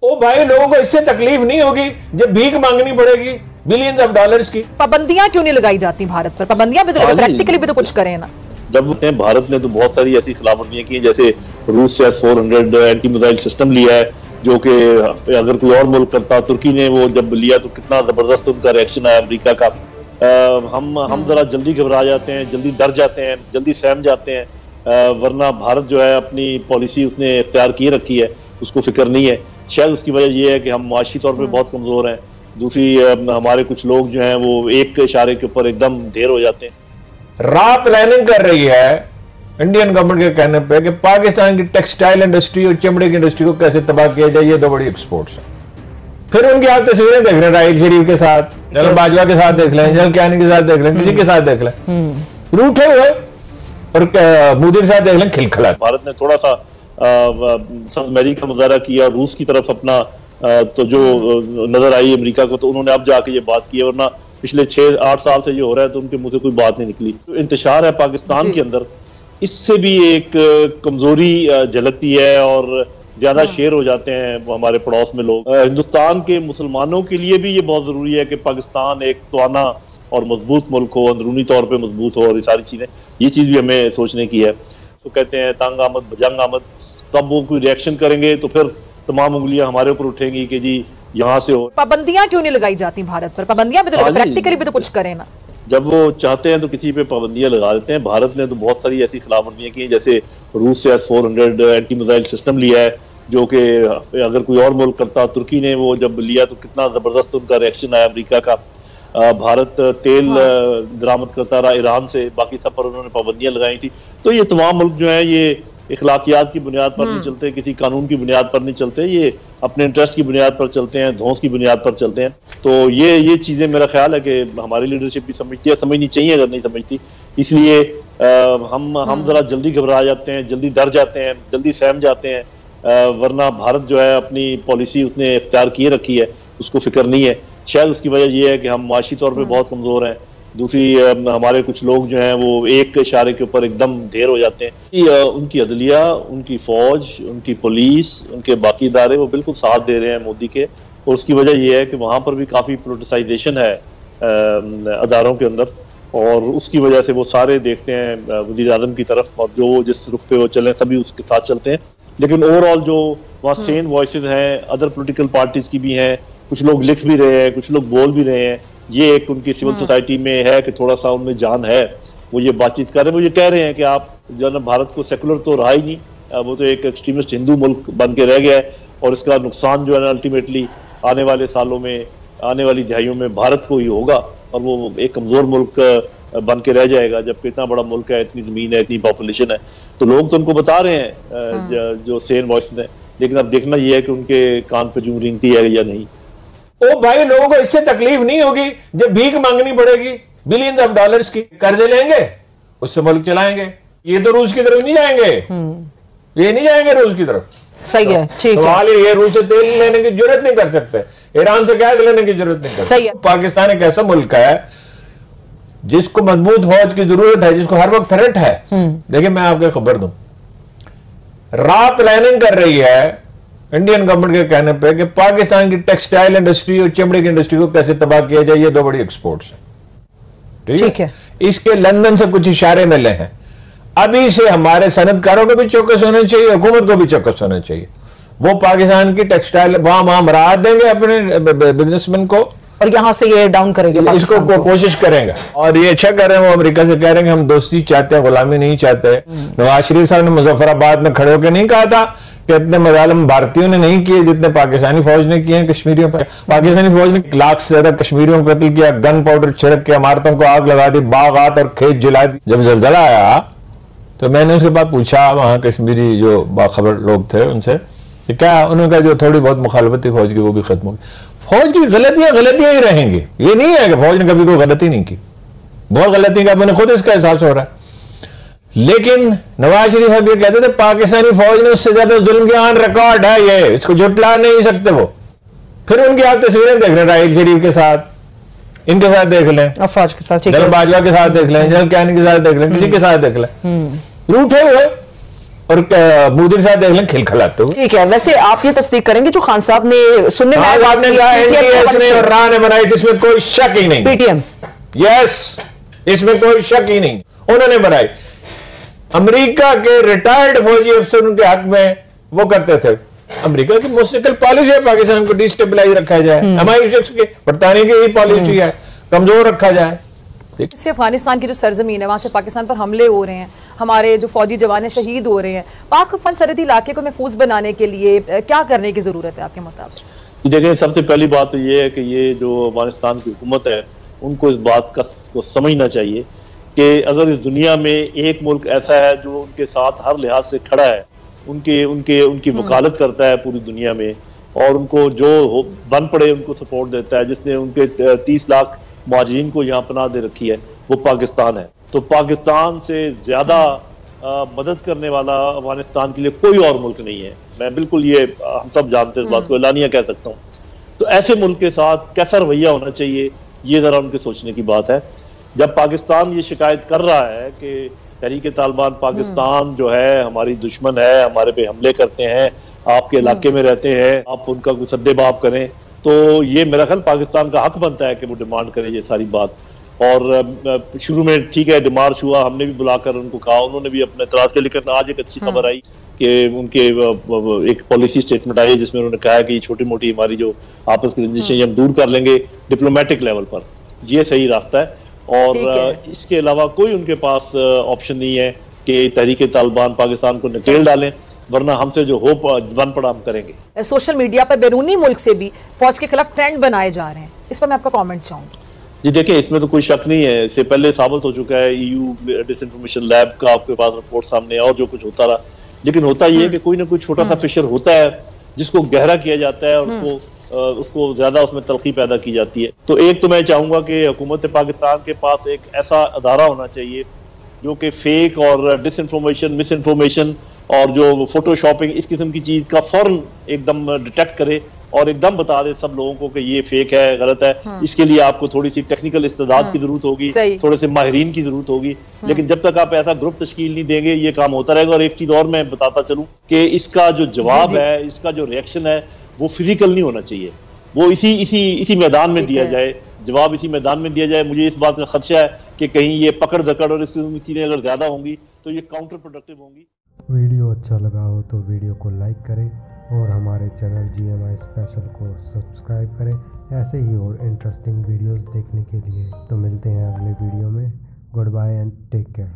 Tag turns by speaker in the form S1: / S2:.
S1: ओ भाई, लोगों को इससे तकलीफ नहीं होगी जब भीख मांगनी पड़ेगी बिलियंस ऑफ डॉलर्स की।
S2: पाबंदियां क्यों नहीं लगाई जाती भारत पर? पाबंदियां भी तो प्रैक्टिकली भी तो कुछ करें ना।
S3: जब भारत ने तो बहुत सारी ऐसी खिलाफवर्जियां की, जैसे रूस से S-400 एंटी मिसाइल सिस्टम लिया है, जो कि अगर कोई और मुल्क करता, तुर्की ने वो जब लिया तो कितना जबरदस्त उनका रिएक्शन आया अमेरिका का। हम जरा जल्दी घबरा जाते हैं, जल्दी डर जाते हैं, जल्दी सहम जाते हैं, वरना भारत जो है अपनी पॉलिसी उसने इख्तियार किए रखी है, उसको फिक्र नहीं है। शायद उसकी वजह यह है कि हम माशी तौर पर बहुत कमजोर हैं। दूसरी, हमारे कुछ लोग जो हैं वो एक इशारे के ऊपर एकदम ढेर हो जाते हैं।
S1: रॉ प्लानिंग कर रही है इंडियन गवर्नमेंट के कहने पे कि पाकिस्तान की टेक्सटाइल इंडस्ट्री और चमड़े की इंडस्ट्री को कैसे तबाह किया जाए, ये दो बड़ी एक्सपोर्ट्स है। फिर उनकी आप तस्वीरें देख रहे हैं, राहिल शरीफ के साथ, जनरल बाजवा के साथ देख लें, जनरल कियानी के साथ देख लें, किसी के साथ देख लें, रूठे हुए, और मोदी के साथ देख लें खिलखिला।
S3: भारत ने थोड़ा सा अमेरिका का मुजाहरा किया, रूस की तरफ अपना तो जो नजर आई अमेरिका को, तो उन्होंने अब जाके ये बात की है, वरना पिछले 6-8 साल से ये हो रहा है तो उनके मुंह से कोई बात नहीं निकली। तो इंतशार है पाकिस्तान के अंदर, इससे भी एक कमजोरी झलकती है और ज्यादा शेर हो जाते हैं हमारे पड़ोस में लोग। हिंदुस्तान के मुसलमानों के लिए भी ये बहुत जरूरी है कि पाकिस्तान एक तवाना और मजबूत मुल्क हो, अंदरूनी तौर पे मजबूत हो, और ये सारी चीजें, ये चीज भी हमें सोचने की है। तो कहते हैं तंग आमद भजंग आमद, तब वो कोई रिएक्शन करेंगे तो फिर तमाम उंगलियां हमारे ऊपर उठेंगी कि जी यहाँ से हो।
S2: पाबंदियां क्यों नहीं लगाई जाती भारत पर? पाबंदियां भी तो प्रैक्टिकली भी तो कुछ करें ना।
S3: जब वो चाहते हैं तो किसी पे पाबंदियां लगा देते हैं। भारत ने तो बहुत सारी ऐसी खिलाफवर्जियां की, जैसे रूस से S-400 एंटी मिसाइल सिस्टम लिया है, जो कि अगर कोई और मुल्क करता, तुर्की ने वो जब लिया तो कितना जबरदस्त उनका रिएक्शन आया अमेरिका का। भारत तेल दरामद करता रहा ईरान से, बाकी सब पर उन्होंने पाबंदियां लगाई थी। तो ये तमाम मुल्क जो है ये इखलाकियात की बुनियाद पर नहीं चलते, किसी कानून की बुनियाद पर नहीं चलते, ये अपने इंटरेस्ट की बुनियाद पर चलते हैं, धौंस की बुनियाद पर चलते हैं। तो ये चीजें मेरा ख्याल है कि हमारी लीडरशिप भी समझती है, समझनी चाहिए अगर नहीं समझती। इसलिए हम जरा जल्दी घबरा जाते हैं, जल्दी डर जाते हैं, जल्दी सहम जाते हैं, वरना भारत जो है अपनी पॉलिसी उसने इख्तियार किए रखी है, उसको फिक्र नहीं है। शायद उसकी वजह यह है कि हम माशी तौर पर बहुत कमजोर हैं। दूसरी, हमारे कुछ लोग जो हैं वो एक इशारे के ऊपर एकदम ढेर हो जाते हैं। उनकी अदलिया, उनकी फौज, उनकी पुलिस, उनके बाकी इदारे वो बिल्कुल साथ दे रहे हैं मोदी के, और उसकी वजह यह है कि वहाँ पर भी काफ़ी पोलिटिसाइजेशन है अदारों के अंदर, और उसकी वजह से वो सारे देखते हैं वज़ीर आज़म की तरफ, और जो जिस रुख पे वो चलें सभी उसके साथ चलते हैं। लेकिन ओवरऑल जो वहाँ सेन वॉइसेस हैं, अदर पोलिटिकल पार्टीज की भी हैं, कुछ लोग लिख भी रहे हैं, कुछ लोग बोल भी रहे हैं, ये एक उनकी सिविल सोसाइटी में है कि थोड़ा सा उनमें जान है, वो ये बातचीत कर रहे हैं। वो ये कह रहे हैं कि आप जो है ना, भारत को सेकुलर तो रहा ही नहीं, वो तो एक एक्सट्रीमिस्ट हिंदू मुल्क बन के रह गया है, और इसका नुकसान जो है ना अल्टीमेटली आने वाले सालों में, आने वाली दिहाइयों में भारत को ही होगा, और वो एक कमजोर मुल्क बन के रह जाएगा, जबकि इतना बड़ा मुल्क है, इतनी जमीन है, इतनी पॉपुलेशन है। तो लोग तो उनको बता रहे हैं जो सेन वॉइसेस हैं, लेकिन अब देखना यह है कि उनके कान पे जूं रेंगती है या नहीं।
S1: ओ भाई, लोगों को इससे तकलीफ नहीं होगी जब भीख मांगनी पड़ेगी बिलियंस ऑफ डॉलर्स की, कर्जे लेंगे, उससे मुल्क चलाएंगे। ये तो रूस की तरफ नहीं जाएंगे, ये नहीं जाएंगे रूस की तरफ।
S2: सही है, ठीक है।
S1: सवाल ये, रूस से तेल लेने की जरूरत नहीं कर सकते, ईरान से गैस लेने की जरूरत नहीं कर सकते।
S2: सही है।
S1: पाकिस्तान एक ऐसा मुल्क है जिसको मजबूत फौज की जरूरत है, जिसको हर वक्त थ्रेट है। देखिए, मैं आपको खबर दूं, रॉ प्लानिंग कर रही है इंडियन गवर्नमेंट के कहने पे कि पाकिस्तान की टेक्सटाइल इंडस्ट्री और चमड़े की इंडस्ट्री को कैसे तबाह किया जाए, ये दो बड़ी एक्सपोर्ट्स है। ठीक है। इसके लंदन से कुछ इशारे मिले हैं। अभी से हमारे सनतकारों को भी चौकस होना चाहिए, हुकूमत को भी चौकस होना चाहिए। वो पाकिस्तान की टेक्सटाइल वहां राहत देंगे अपने बिजनेसमैन को, और यहां से ये डाउन करेंगे, इसको कोशिश करेंगे। और ये अच्छा कर रहे हैं, वो अमेरिका से कह रहे हैं कि हम दोस्ती चाहते हैं, गुलामी नहीं चाहते। नवाज शरीफ साहब ने मुजफ्फराबाद में खड़े होकर नहीं कहा था कि इतने मजालिम भारतीयों ने नहीं किए जितने पाकिस्तानी फौज ने किए हैं कश्मीरियों पर। पाकिस्तानी फौज ने 1 लाख से ज्यादा कश्मीरियों को कत्ल किया, गन पाउडर छिड़क के इमारतों को आग लगा दी, बागात और खेत जला दी। जब जलजला आया तो मैंने उसके बाद पूछा वहां कश्मीरी जो बाखबर लोग थे उनसे कि क्या, उन्होंने कहा जो थोड़ी बहुत मुखालफत थी फौज की वो भी खत्म हो गई। फौज की गलतियां ही रहेंगी, ये नहीं है कि फौज ने कभी कोई गलती नहीं की, बहुत गलती का मैंने खुद इसका एहसास हो रहा है। लेकिन नवाज शरीफ साहब ये कहते थे पाकिस्तानी फौज ने उससे ज्यादा जुल्म किया, ऑन रिकॉर्ड है ये, इसको झुटला नहीं सकते वो। फिर उनकी आप तस्वीरें देख लें, राहिल शरीफ के साथ, इनके साथ देख लें,
S2: फौज के साथ,
S1: जनरल बाजवा के साथ देख लें, जनरल कियानी के साथ देख लें, किसी के साथ देख लें, रूठे हुए, और मोदी साहब देख लें खिलखिलाते हुए।
S4: ठीक है, वैसे आप ये तस्दीक करेंगे जो खान साहब ने सुनने में
S1: आपने कहा एनडीएस ने और राह ने बनाई, जिसमें कोई शक ही नहीं।
S4: पीटीएम,
S1: यस, इसमें कोई शक ही नहीं, उन्होंने बनाई। अमेरिका के रिटायर्ड फौजी अफसर उनके हक में वो करते थे। अमेरिका की मुस्तकिल पॉलिसी है पाकिस्तान को डिस्टेबलाइज रखा जाए, MI6 के बरतानिया की ही पॉलिसी है, कमजोर रखा जाए।
S2: इससे अफगानिस्तान की जो सरजमीन है वहां से पाकिस्तान पर हमले हो रहे हैं, हमारे जो फौजी जवान शहीद हो रहे हैं, पाक अफगान सरहदी इलाके को महफूज बनाने के लिए क्या करने की जरूरत है आपके मुताबिक?
S3: देखिए, सबसे पहली बात तो ये है कि ये जो अफगानिस्तान की हुकूमत है उनको इस बात को समझना चाहिए कि अगर इस दुनिया में एक मुल्क ऐसा है जो उनके साथ हर लिहाज से खड़ा है, उनकी वकालत करता है पूरी दुनिया में, और उनको जो बन पड़े उनको सपोर्ट देता है, जिसने उनके 30 लाख मुहाजिरीन को यहाँ पनाह दे रखी है, वो पाकिस्तान है। तो पाकिस्तान से ज्यादा मदद करने वाला अफगानिस्तान के लिए कोई और मुल्क नहीं है। मैं बिल्कुल ये हम सब जानते हैं, इस बात को एलानिया कह सकता हूँ। तो ऐसे मुल्क के साथ कैसा रवैया होना चाहिए, ये जरा उनके सोचने की बात है। जब पाकिस्तान ये शिकायत कर रहा है कि तहरीके तालिबान पाकिस्तान जो है हमारी दुश्मन है, हमारे पे हमले करते हैं, आपके इलाके में रहते हैं, आप उनका कुछ सद्देबाब करें, तो ये मेरा ख्याल पाकिस्तान का हक बनता है कि वो डिमांड करे ये सारी बात। और शुरू में ठीक है डिमार्च हुआ, हमने भी बुलाकर उनको कहा, उन्होंने भी अपने एतराज किया, लेकिन आज एक अच्छी खबर आई कि उनके एक पॉलिसी स्टेटमेंट आई जिसमें उन्होंने कहा है कि छोटी मोटी हमारी जो आपस की रंजिशें हम दूर कर लेंगे डिप्लोमेटिक लेवल पर। ये सही रास्ता है, और इसके अलावा कोई उनके पास ऑप्शन नहीं है कि तहरीके तालिबान पाकिस्तान को नकेल डालें, वरना हमसे जो होप बन पड़ा हम करेंगे।
S2: सोशल मीडिया पर बैरूनी मुल्क से भी फौज के खिलाफ ट्रेंड बनाए जा रहे हैं, इस पर मैं आपका कमेंट चाहूंगी।
S3: जी देखिए, इसमें तो कोई शक नहीं है, इससे पहले साबित हो चुका है, EU डिसइंफॉर्मेशन लैब का आपके पास रिपोर्ट सामने और जो कुछ होता रहा। लेकिन होता ये है कि कोई ना कोई छोटा सा फिशर होता है जिसको गहरा किया जाता है और उसको ज्यादा उसमें तलखी पैदा की जाती है। तो एक तो मैं चाहूंगा कि हुकूमत पाकिस्तान के पास एक ऐसा अदारा होना चाहिए जो कि फेक और डिसइंफॉर्मेशन, मिस इन्फॉर्मेशन और जो फोटोशॉपिंग इस किस्म की चीज का फौरन एकदम डिटेक्ट करे और एकदम बता दे सब लोगों को कि ये फेक है, गलत है। इसके लिए आपको थोड़ी सी टेक्निकल इस्तेदाद की जरूरत होगी, थोड़े से माहिरीन की जरूरत होगी। लेकिन जब तक आप ऐसा ग्रुप तश्कील नहीं देंगे ये काम होता रहेगा। और एक चीज और मैं बताता चलूं कि इसका जो जवाब है, इसका जो रिएक्शन है, वो फिजिकल नहीं होना चाहिए, वो इसी मैदान में दिया जाए, जवाब इसी मैदान में दिया जाए। मुझे इस बात का खदशा है कि कहीं ये पकड़ दकड़ और इस चीजें अगर ज्यादा होंगी तो ये काउंटर प्रोडक्टिव होंगी।
S5: वीडियो अच्छा लगा हो तो वीडियो को लाइक करें और हमारे चैनल GMI स्पेशल को सब्सक्राइब करें ऐसे ही और इंटरेस्टिंग वीडियोस देखने के लिए। तो मिलते हैं अगले वीडियो में। Goodbye and take care.